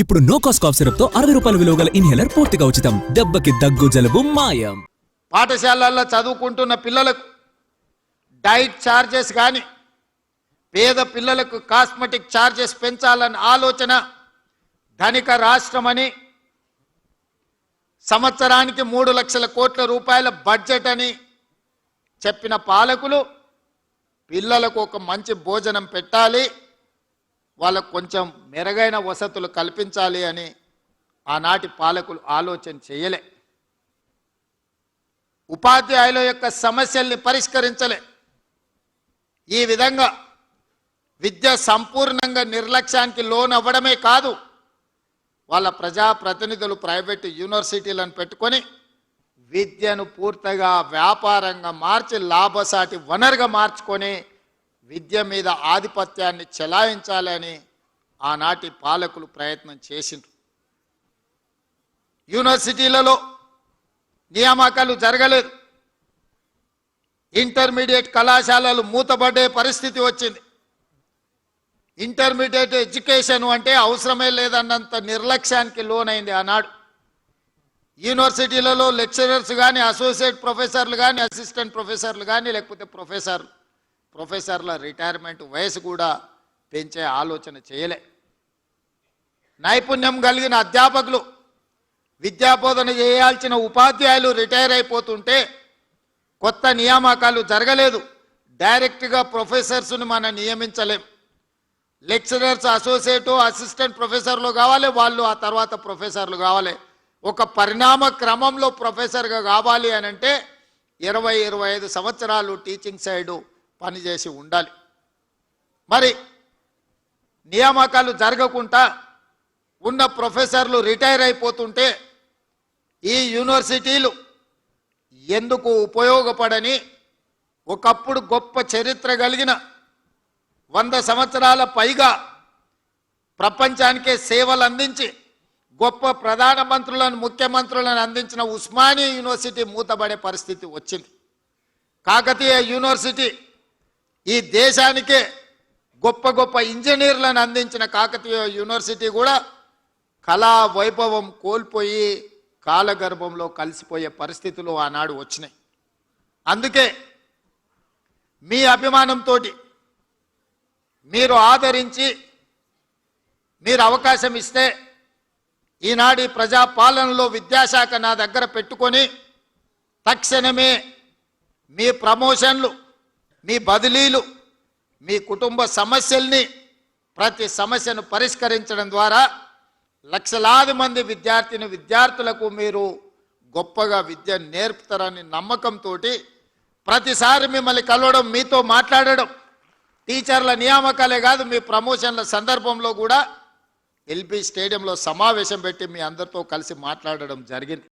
ఇప్పుడు no cost cough syrup తో 60 రూపాయల విలువ గల ఇన్హేలర్ పూర్తిగా ఉచితం. దెబ్బకి దగ్గు జలుబు మాయం. పాఠశాలల్లో చదువుకుంటున్న పిల్లలకు డైట్ ఛార్జెస్ కానీ పేద పిల్లలకు కాస్మెటిక్ ఛార్జెస్ పెంచాలన్న ఆలోచన ధనిక రాష్ట్రమని సంవత్సరానికి 3 లక్షల కోట్ల రూపాయల బడ్జెట్ అని చెప్పిన పాలకులు పిల్లలకు ఒక మంచి భోజనం పెట్టాలి, వాళ్ళకు కొంచెం మెరుగైన వసతులు కల్పించాలి అని ఆనాటి పాలకులు ఆలోచన చేయలే. ఉపాధ్యాయుల యొక్క సమస్యల్ని పరిష్కరించలే. ఈ విధంగా విద్య సంపూర్ణంగా నిర్లక్ష్యానికి లోనవ్వడమే కాదు, వాళ్ళ ప్రజాప్రతినిధులు ప్రైవేటు యూనివర్సిటీలను పెట్టుకొని విద్యను పూర్తిగా వ్యాపారంగా మార్చి లాభసాటి వనరుగా మార్చుకొని విద్య మీద ఆధిపత్యాన్ని చెలాయించాలని ఆనాటి పాలకులు ప్రయత్నం చేసిండ్రు. యూనివర్సిటీలలో నియామకాలు జరగలేదు. ఇంటర్మీడియట్ కళాశాలలు మూతపడే పరిస్థితి వచ్చింది. ఇంటర్మీడియట్ ఎడ్యుకేషన్ అంటే అవసరమే లేదన్నంత నిర్లక్ష్యానికి లోనైంది ఆనాడు. యూనివర్సిటీలలో లెక్చరర్స్ కానీ, అసోసియేట్ ప్రొఫెసర్లు కానీ, అసిస్టెంట్ ప్రొఫెసర్లు కానీ, లేకపోతే ప్రొఫెసర్ల రిటైర్మెంట్ వయసు కూడా పెంచే ఆలోచన చేయలే. నైపుణ్యం కలిగిన అధ్యాపకులు, విద్యాబోధన చేయాల్సిన ఉపాధ్యాయులు రిటైర్ అయిపోతుంటే కొత్త నియామకాలు జరగలేదు. డైరెక్ట్గా ప్రొఫెసర్స్ని మనం నియమించలేం. లెక్చరర్స్ అసోసియేట్ అసిస్టెంట్ ప్రొఫెసర్లు కావాలి, వాళ్ళు ఆ తర్వాత ప్రొఫెసర్లు కావాలి. ఒక పరిణామ క్రమంలో ప్రొఫెసర్గా కావాలి అని అంటే 20-25 సంవత్సరాలు టీచింగ్ సైడు పనిచేసి ఉండాలి. మరి నియామకాలు జరగకుండా ఉన్న ప్రొఫెసర్లు రిటైర్ అయిపోతుంటే ఈ యూనివర్సిటీలు ఎందుకు ఉపయోగపడని ఒకప్పుడు గొప్ప చరిత్ర కలిగిన 100 సంవత్సరాల పైగా ప్రపంచానికే సేవలు అందించి గొప్ప ప్రధానమంత్రులను, ముఖ్యమంత్రులను అందించిన ఉస్మానియా యూనివర్సిటీ మూతపడే పరిస్థితి వచ్చింది. కాకతీయ యూనివర్సిటీ ఈ దేశానికే గొప్ప గొప్ప ఇంజనీర్లను అందించిన కాకతీయ యూనివర్సిటీ కూడా కళా వైభవం కోల్పోయి కాలగర్భంలో కలిసిపోయే పరిస్థితులు ఆనాడు వచ్చినాయి. అందుకే మీ అభిమానంతో మీరు ఆదరించి మీరు అవకాశం ఇస్తే ఈనాడు ప్రజాపాలనలో విద్యాశాఖ నా దగ్గర పెట్టుకొని తక్షణమే మీ ప్రమోషన్లు, మీ బదిలీలు, మీ కుటుంబ సమస్యల్ని ప్రతి సమస్యను పరిష్కరించడం ద్వారా లక్షలాది మంది విద్యార్థులకు మీరు గొప్పగా విద్య నేర్పుతారని నమ్మకంతో ప్రతిసారి మిమ్మల్ని కలవడం, మీతో మాట్లాడడం, టీచర్ల నియామకాలే కాదు మీ ప్రమోషన్ల సందర్భంలో కూడా ఎల్బీ స్టేడియంలో సమావేశం పెట్టి మీ అందరితో కలిసి మాట్లాడడం జరిగింది.